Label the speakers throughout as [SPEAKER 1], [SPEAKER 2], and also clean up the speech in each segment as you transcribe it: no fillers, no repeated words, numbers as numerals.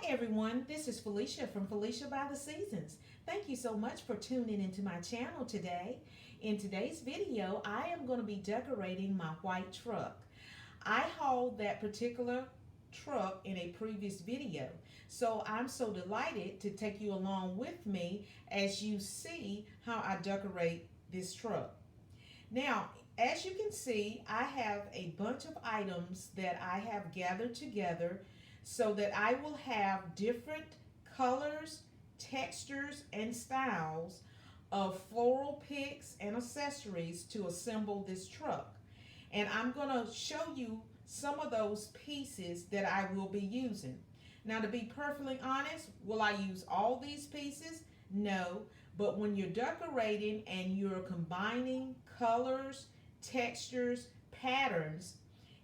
[SPEAKER 1] everyone, this is Felicia from Felicia by the Seasons. Thank you so much for tuning into my channel today. In today's video, I am going to be decorating my white truck. I hauled that particular truck in a previous video, so I'm so delighted to take you along with me as you see how I decorate this truck. Now, as you can see, I have a bunch of items that I have gathered together so that I will have different colors, textures, and styles of floral picks and accessories to assemble this truck. And I'm going to show you some of those pieces that I will be using. Now, to be perfectly honest, will I use all these pieces? No, but when you're decorating and you're combining colors, textures, patterns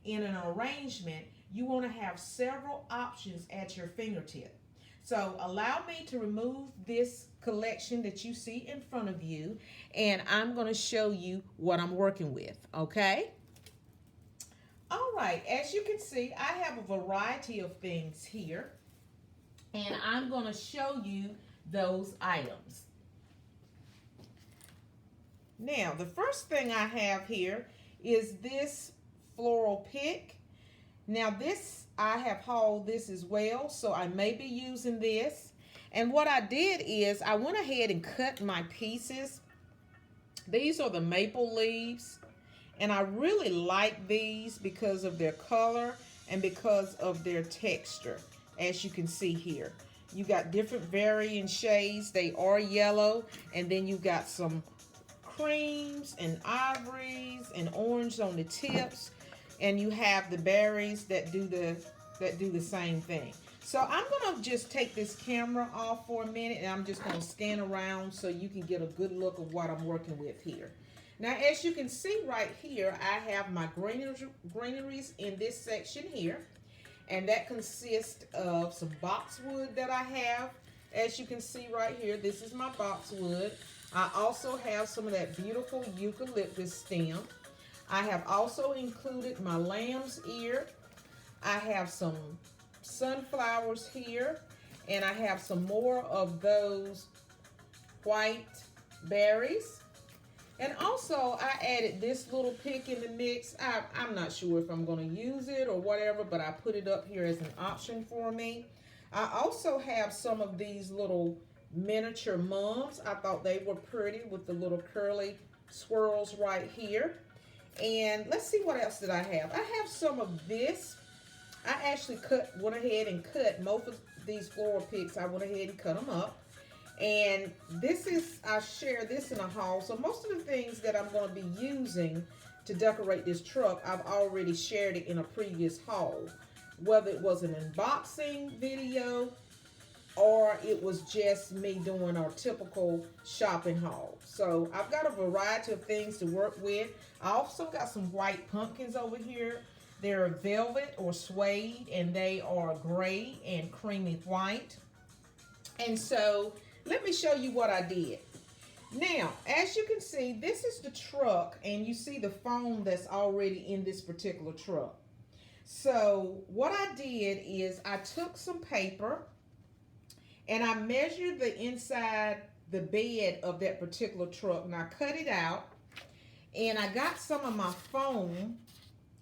[SPEAKER 1] in an arrangement, you want to have several options at your fingertip. So allow me to remove this collection that you see in front of you, and I'm going to show you what I'm working with, okay? All right, as you can see, I have a variety of things here, and I'm going to show you those items. Now, the first thing I have here is this floral pick. Now this, I have hauled this as well, so I may be using this. And what I did is I went ahead and cut my pieces. These are the maple leaves, and I really like these because of their color and because of their texture, as you can see here. You got different varying shades. They are yellow, and then you got some creams and ivories and orange on the tips. And you have the berries that do the same thing. So I'm gonna just take this camera off for a minute, and I'm just gonna scan around so you can get a good look of what I'm working with here. Now, as you can see right here, I have my greeneries in this section here, and that consists of some boxwood that I have. As you can see right here, this is my boxwood. I also have some of that beautiful eucalyptus stem. I have also included my lamb's ear. I have some sunflowers here, and I have some more of those white berries. And also I added this little pick in the mix. I'm not sure if I'm going to use it or whatever, but I put it up here as an option for me. I also have some of these little miniature mums. I thought they were pretty with the little curly swirls right here. And let's see, what else did I have? I have some of this. I actually went ahead and cut most of these floral picks. I went ahead and cut them up. And this is, I share this in a haul. So most of the things that I'm going to be using to decorate this truck, I've already shared it in a previous haul. Whether it was an unboxing video or it was just me doing our typical shopping haul. So I've got a variety of things to work with. I also got some white pumpkins over here. They're velvet or suede, and they are gray and creamy white. And so let me show you what I did. Now, as you can see, this is the truck, and you see the foam that's already in this particular truck. So what I did is I took some paper, and I measured the inside, the bed of that particular truck, and I cut it out. And I got some of my foam,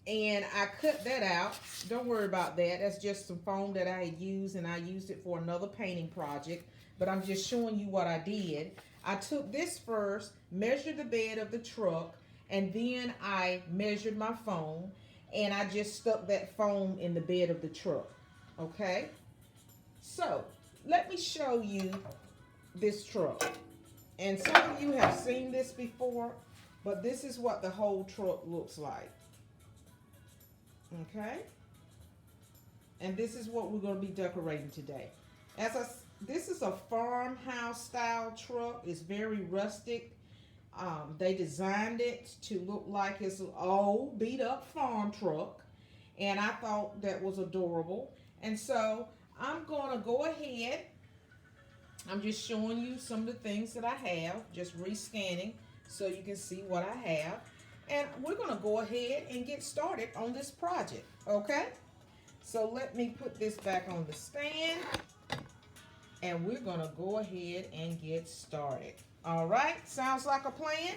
[SPEAKER 1] and I cut that out. Don't worry about that. That's just some foam that I had used, and I used it for another painting project. But I'm just showing you what I did. I took this first, measured the bed of the truck, and then I measured my foam, and I just stuck that foam in the bed of the truck. Okay? So let me show you this truck. And some of you have seen this before, but this is what the whole truck looks like. Okay? And this is what we're going to be decorating today. This is a farmhouse style truck. It's very rustic. They designed it to look like it's an old beat up farm truck. And I thought that was adorable. And so I'm going to go ahead. I'm just showing you some of the things that I have, just rescanning so you can see what I have. And we're going to go ahead and get started on this project, okay? So let me put this back on the stand. and we're gonna go ahead and get started. All right, sounds like a plan?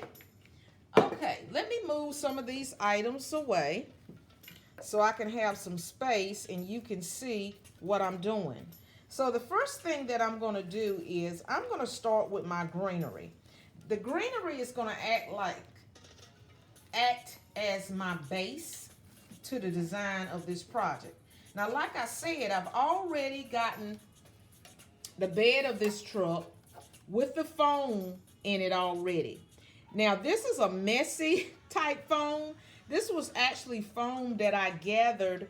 [SPEAKER 1] Okay, let me move some of these items away so I can have some space and you can see what I'm doing. So the first thing that I'm gonna do is I'm gonna start with my greenery. The greenery is gonna act as my base to the design of this project. Now, like I said, I've already gotten the bed of this truck with the foam in it already. Now, this is a messy type foam. This was actually foam that I gathered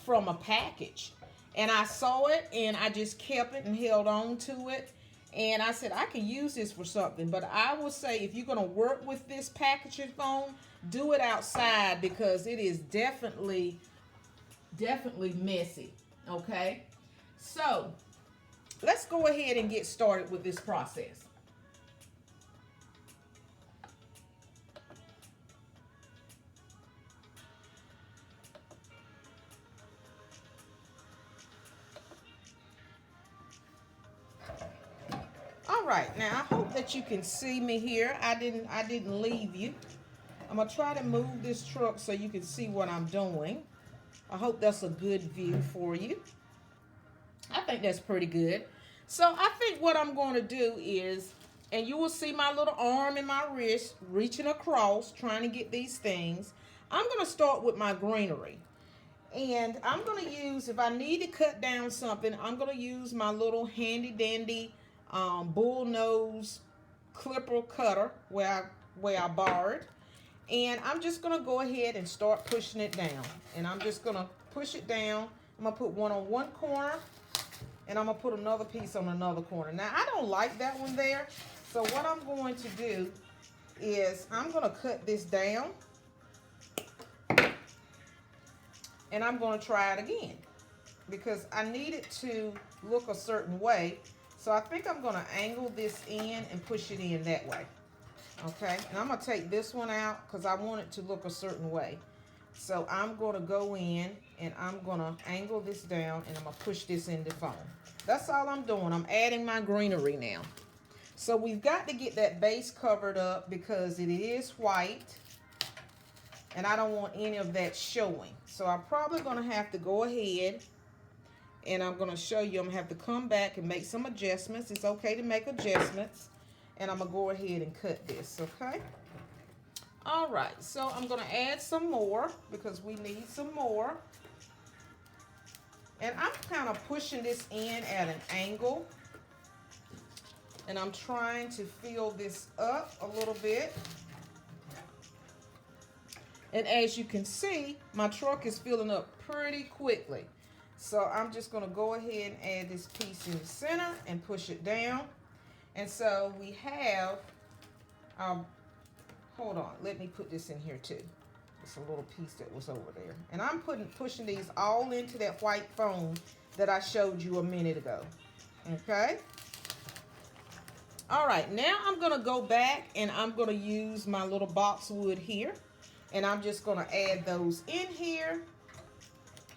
[SPEAKER 1] from a package. And I saw it and I just kept it and held on to it. And I said, I can use this for something. But I would say if you're going to work with this packaging foam, do it outside because it is definitely messy. Okay? So, let's go ahead and get started with this process. All right, now I hope that you can see me here. I didn't leave you. I'm gonna try to move this truck so you can see what I'm doing. I hope that's a good view for you. I think that's pretty good. So I think what I'm going to do is, and you will see my little arm and my wrist reaching across trying to get these things. I'm going to start with my greenery. And I'm going to use, if I need to cut down something, I'm going to use my little handy dandy bull nose clipper cutter where I borrowed. And I'm just going to go ahead and start pushing it down. And I'm just going to push it down. I'm going to put one on one corner. And I'm going to put another piece on another corner. Now, I don't like that one there. So what I'm going to do is I'm going to cut this down. And I'm going to try it again. Because I need it to look a certain way. So I think I'm going to angle this in and push it in that way. Okay? And I'm going to take this one out because I want it to look a certain way. So I'm going to go in and I'm going to angle this down and I'm going to push this in the foam. That's all I'm doing. I'm adding my greenery now. So we've got to get that base covered up because it is white and I don't want any of that showing. So I'm probably going to have to go ahead and I'm going to show you. I'm going to have to come back and make some adjustments. It's okay to make adjustments. And I'm going to go ahead and cut this, okay? All right, so I'm going to add some more because we need some more. And I'm kind of pushing this in at an angle. And I'm trying to fill this up a little bit. And as you can see, my truck is filling up pretty quickly. So I'm just going to go ahead and add this piece in the center and push it down. And so we have, hold on, let me put this in here too. It's a little piece that was over there. And I'm pushing these all into that white foam that I showed you a minute ago. Okay? All right, now I'm going to go back and I'm going to use my little boxwood here. And I'm just going to add those in here.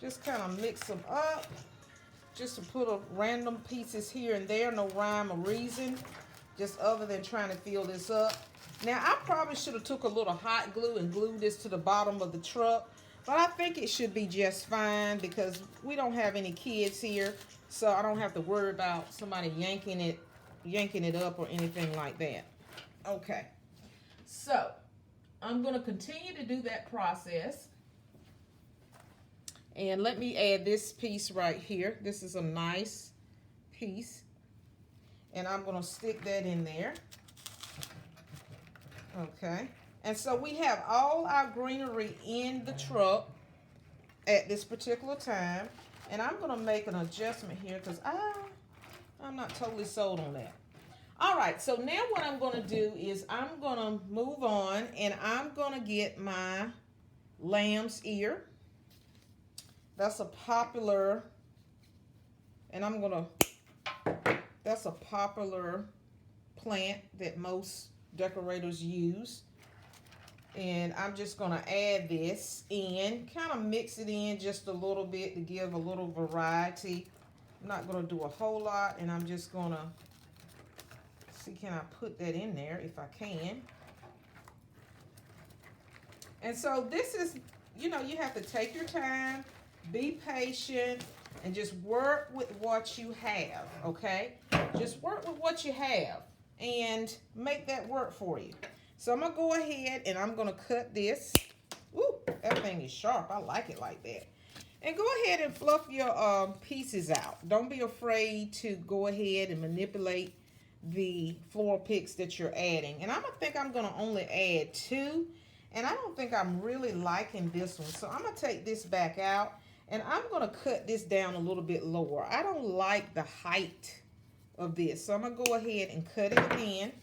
[SPEAKER 1] Just kind of mix them up. Just to put random pieces here and there, no rhyme or reason. Just other than trying to fill this up. Now, I probably should have took a little hot glue and glued this to the bottom of the truck. But I think it should be just fine because we don't have any kids here. So I don't have to worry about somebody yanking it up or anything like that. Okay. So, I'm going to continue to do that process. And let me add this piece right here. This is a nice piece. And I'm going to stick that in there. Okay. And so we have all our greenery in the truck at this particular time. And I'm going to make an adjustment here because I'm not totally sold on that. All right. So now what I'm going to do is I'm going to move on and I'm going to get my lamb's ear. That's a popular, and that's a popular plant that most decorators use. And I'm just going to add this in, kind of mix it in just a little bit to give a little variety I'm not going to do a whole lot, and I'm just going to see, can I put that in there if I can. And so this is, you know, you have to take your time, be patient, and just work with what you have, okay? Just work with what you have and make that work for you. So I'm going to go ahead and I'm going to cut this. Ooh, that thing is sharp. I like it like that. And go ahead and fluff your pieces out. Don't be afraid to go ahead and manipulate the floral picks that you're adding. And I think I'm going to only add 2. And I don't think I'm really liking this one. So I'm going to take this back out. And I'm going to cut this down a little bit lower. I don't like the height of this. So I'm going to go ahead and cut it again.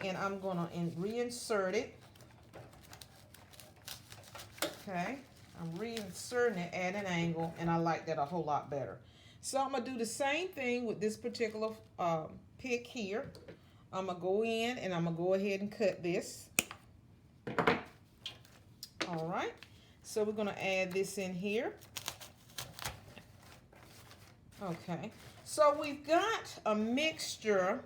[SPEAKER 1] And I'm going to reinsert it. Okay. I'm reinserting it at an angle. And I like that a whole lot better. So I'm going to do the same thing with this particular pick here. I'm going to go in and I'm going to go ahead and cut this. All right, so we're going to add this in here. Okay, so we've got a mixture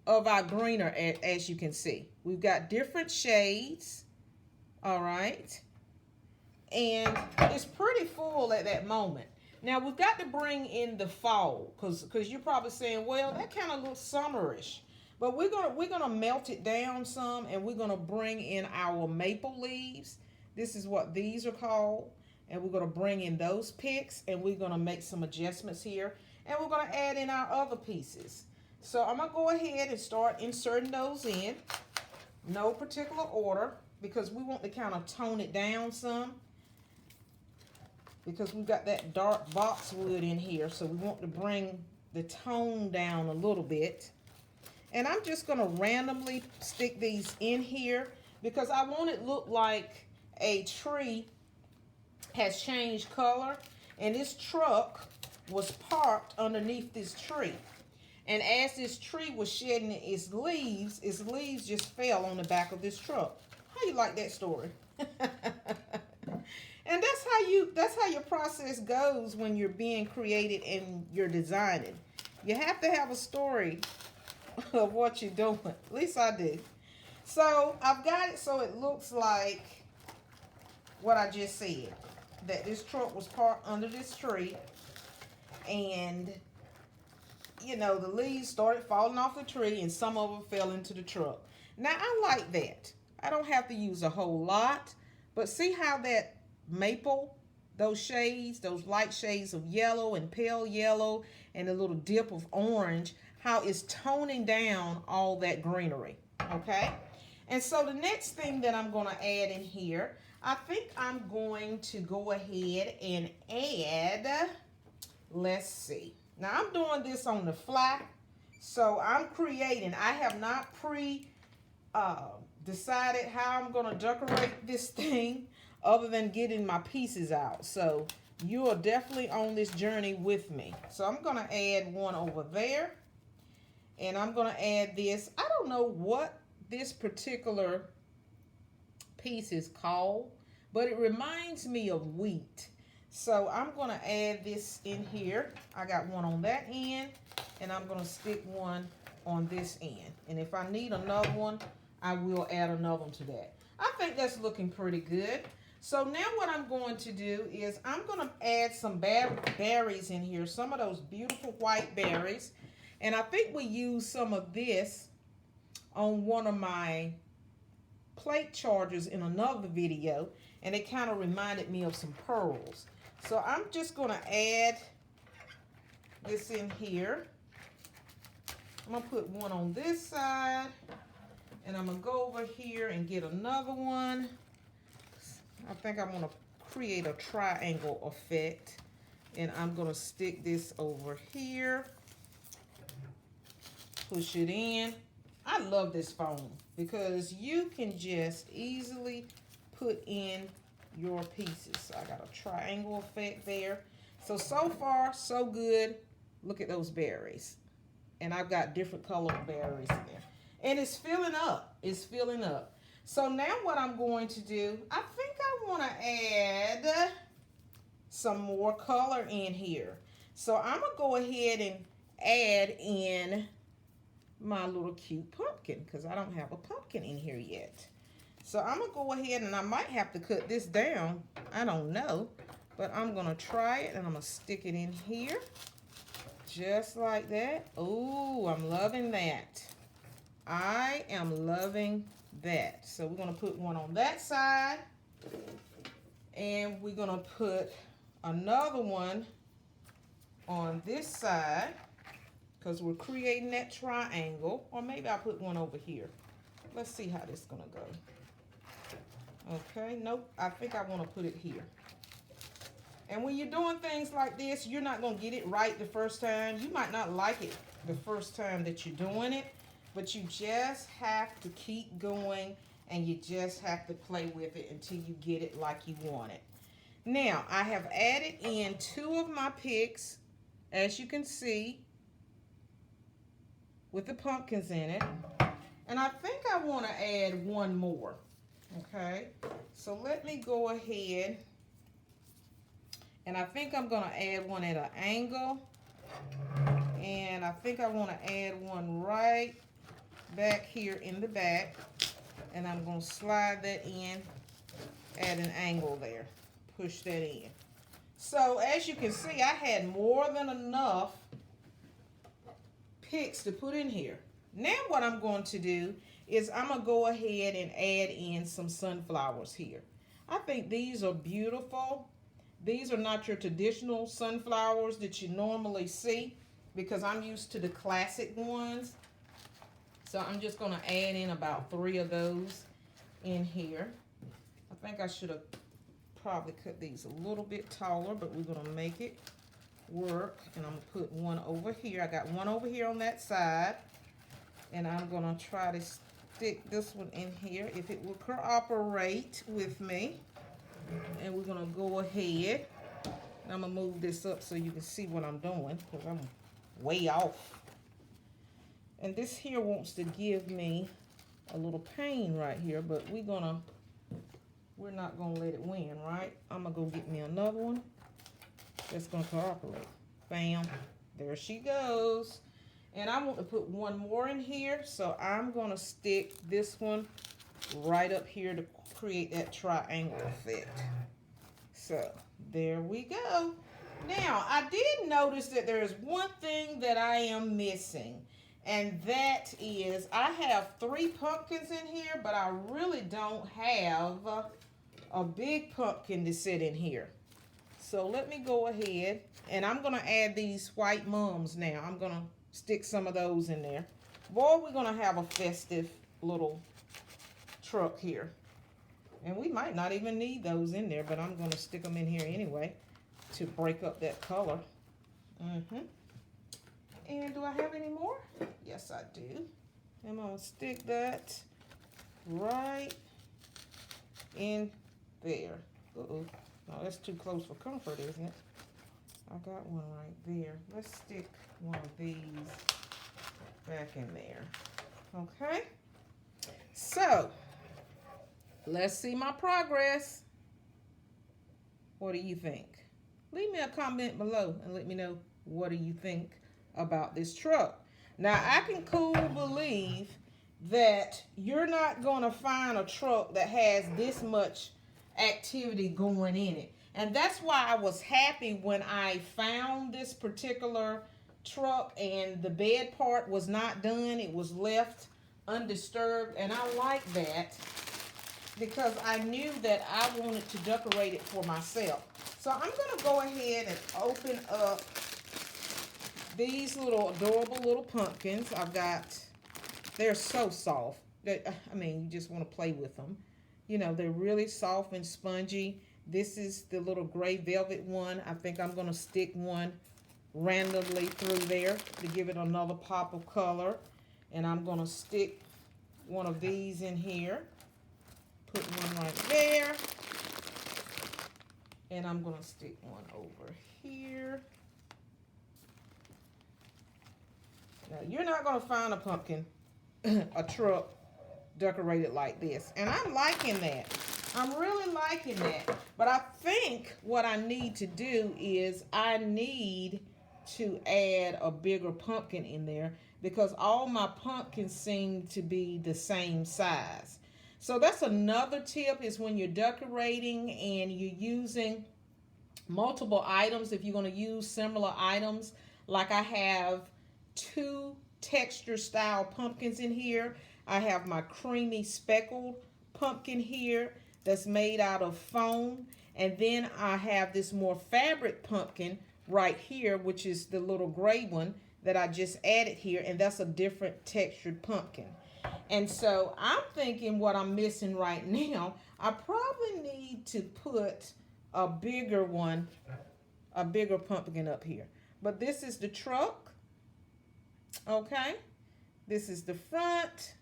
[SPEAKER 1] of our greener, as you can see. We've got different shades, all right, and it's pretty full at that moment. Now, we've got to bring in the fall, because you're probably saying, well, that kind of looks summerish. But we're gonna melt it down some, and we're gonna bring in our maple leaves. This is what these are called, and we're gonna bring in those picks, and we're gonna make some adjustments here, and we're gonna add in our other pieces. So I'm gonna go ahead and start inserting those in, no particular order, because we want to kind of tone it down some, because we've got that dark boxwood in here, so we want to bring the tone down a little bit. And I'm just going to randomly stick these in here because I want it to look like a tree has changed color. And this truck was parked underneath this tree. And as this tree was shedding its leaves just fell on the back of this truck. How you like that story? And that's how your process goes when you're being creative and you're designing. You have to have a story of what you're doing. At least I do. So I've got it so it looks like what I just said. That this truck was parked under this tree. And, you know, the leaves started falling off the tree and some of them fell into the truck. Now, I like that. I don't have to use a whole lot. But see how that maple, those shades, those light shades of yellow and pale yellow and a little dip of orange, how it's toning down all that greenery, okay? And so the next thing that I'm going to add in here, I think I'm going to go ahead and add, let's see. Now, I'm doing this on the fly, so I'm creating. I have not decided how I'm going to decorate this thing other than getting my pieces out. So you are definitely on this journey with me. So I'm going to add one over there. And I'm going to add this. I don't know what this particular piece is called, but it reminds me of wheat. So I'm going to add this in here. I got one on that end, and I'm going to stick one on this end. And if I need another one, I will add another one to that. I think that's looking pretty good. So now what I'm going to do is I'm going to add some berries in here, some of those beautiful white berries. And I think we used some of this on one of my plate chargers in another video, and it kind of reminded me of some pearls. So I'm just going to add this in here. I'm going to put one on this side, and I'm going to go over here and get another one. I think I'm going to create a triangle effect, and I'm going to stick this over here. Push it in. I love this foam because you can just easily put in your pieces. So I got a triangle effect there. So far, so good. Look at those berries. And I've got different colored berries in there. And it's filling up. It's filling up. So now what I'm going to do, I think I want to add some more color in here. So I'm gonna go ahead and add in my little cute pumpkin because I don't have a pumpkin in here yet. So I'm gonna go ahead and I might have to cut this down. I don't know, but I'm gonna try it and I'm gonna stick it in here. Just like that. Oh, I'm loving that. I am loving that. So we're gonna put one on that side and we're gonna put another one on this side because we're creating that triangle. Or maybe I'll put one over here. Let's see how this is gonna go. Okay, nope, I think I want to put it here. And when you're doing things like this, you're not going to get it right the first time. You might not like it the first time that you're doing it, but you just have to keep going and you just have to play with it until you get it like you want it. Now, I have added in 2 of my picks, as you can see, with the pumpkins in it. And I think I want to add one more. Okay, so let me go ahead. And I think I'm going to add one at an angle. And I think I want to add one right back here in the back. And I'm going to slide that in at an angle there. Push that in. So as you can see, I had more than enough picks to put in here. Now what I'm going to do is I'm going to go ahead and add in some sunflowers here. I think these are beautiful. These are not your traditional sunflowers that you normally see because I'm used to the classic ones. So I'm just going to add in about 3 of those in here. I think I should have probably cut these a little bit taller, but we're going to make it work. And I'm going to put one over here. I got one over here on that side. And I'm going to try to stick this one in here if it will cooperate with me. And we're going to go ahead. And I'm going to move this up so you can see what I'm doing because I'm way off. And this here wants to give me a little pain right here, but we're not going to let it win, right? I'm going to go get me another one that's going to cooperate. Bam. There she goes. And I want to put one more in here, so I'm going to stick this one right up here to create that triangle effect. So there we go. Now I did notice that there is one thing that I am missing, and that is I have 3 pumpkins in here, but I really don't have a big pumpkin to sit in here. So let me go ahead and I'm gonna add these white mums now. I'm gonna stick some of those in there. Boy, we're gonna have a festive little truck here. And we might not even need those in there, but I'm going to stick them in here anyway to break up that color. And do I have any more? Yes, I do. I'm going to stick that right in there. Uh-oh. No, that's too close for comfort, isn't it? I got one right there. Let's stick one of these back in there. Okay. So, let's see my progress. What do you think? Leave me a comment below and let me know what do you think about this truck. Now, I can cool believe that you're not going to find a truck that has this much activity going in it. And that's why I was happy when I found this particular truck and the bed part was not done. It was left undisturbed, and I like that because I knew that I wanted to decorate it for myself. So I'm going to go ahead and open up these little adorable little pumpkins. They're so soft. I mean, you just want to play with them. You know, they're really soft and spongy. This is the little gray velvet one. I think I'm going to stick one randomly through there to give it another pop of color. And I'm going to stick one of these in here. Put one right there. And I'm going to stick one over here. Now, you're not going to find a pumpkin, a truck decorated like this. And I'm liking that. I'm really liking that. But I think what I need to do is I need to add a bigger pumpkin in there because all my pumpkins seem to be the same size. So that's another tip, is when you're decorating and you're using multiple items, if you're going to use similar items, like I have two texture style pumpkins in here. I have my creamy speckled pumpkin here that's made out of foam, and then I have this more fabric pumpkin right here, which is the little gray one that I just added here, and that's a different textured pumpkin. And so I'm thinking what I'm missing right now, I probably need to put a bigger one, a bigger pumpkin up here. But this is the truck, okay? This is the front.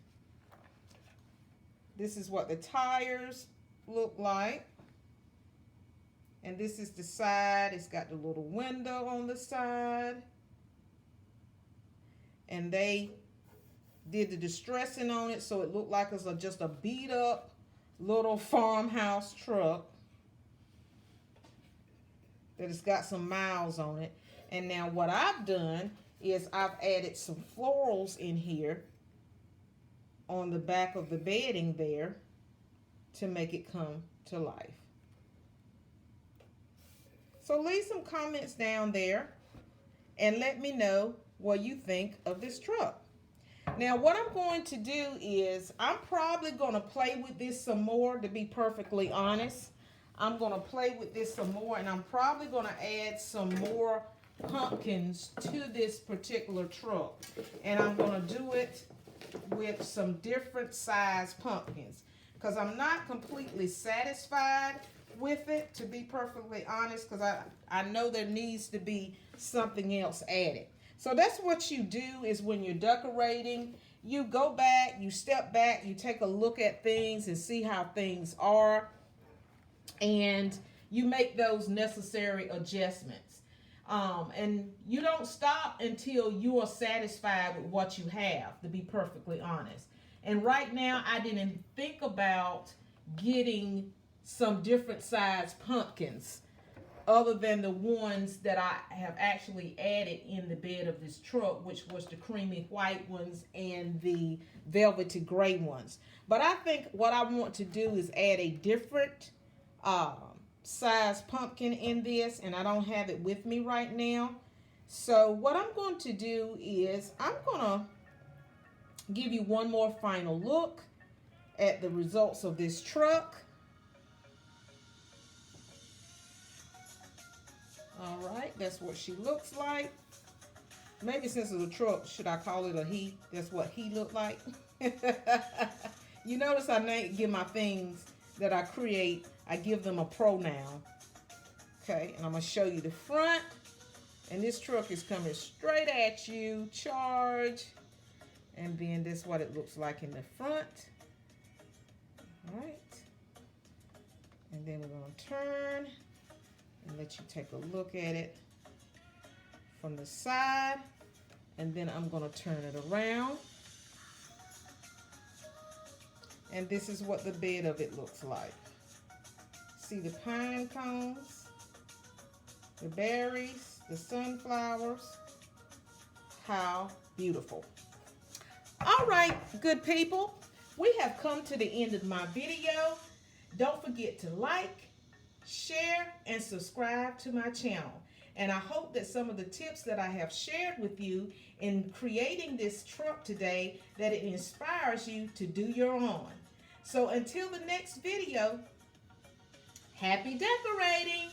[SPEAKER 1] This is what the tires look like. And this is the side. It's got the little window on the side. And they did the distressing on it, so it looked like it's just a beat up little farmhouse truck that has got some miles on it. And now what I've done is I've added some florals in here on the back of the bedding there to make it come to life. So leave some comments down there and let me know what you think of this truck. Now what I'm going to do is I'm probably going to play with this some more, to be perfectly honest. I'm going to play with this some more, and I'm probably going to add some more pumpkins to this particular truck. And I'm going to do it with some different size pumpkins because I'm not completely satisfied with it, to be perfectly honest, because I know there needs to be something else added. So that's what you do, is when you're decorating, you go back, you step back, you take a look at things and see how things are, and you make those necessary adjustments. And you don't stop until you are satisfied with what you have, to be perfectly honest. And right now, I didn't think about getting some different size pumpkins other than the ones that I have actually added in the bed of this truck, which was the creamy white ones and the velvety gray ones. But I think what I want to do is add a different size pumpkin in this, and I don't have it with me right now. So what I'm going to do is I'm going to give you one more final look at the results of this truck. All right, that's what she looks like. Maybe since it's a truck, should I call it a he? That's what he looked like. You notice I give my things that I create, I give them a pronoun. Okay, and I'm going to show you the front. And this truck is coming straight at you, charge. And then this is what it looks like in the front. All right. And then we're going to turn and let you take a look at it from the side, and then I'm going to turn it around, and this is what the bed of it looks like. See the pine cones, the berries, the sunflowers. How beautiful. All right, good people, we have come to the end of my video. Don't forget to like, share, and subscribe to my channel. And I hope that some of the tips that I have shared with you in creating this truck today, that it inspires you to do your own. So until the next video, happy decorating!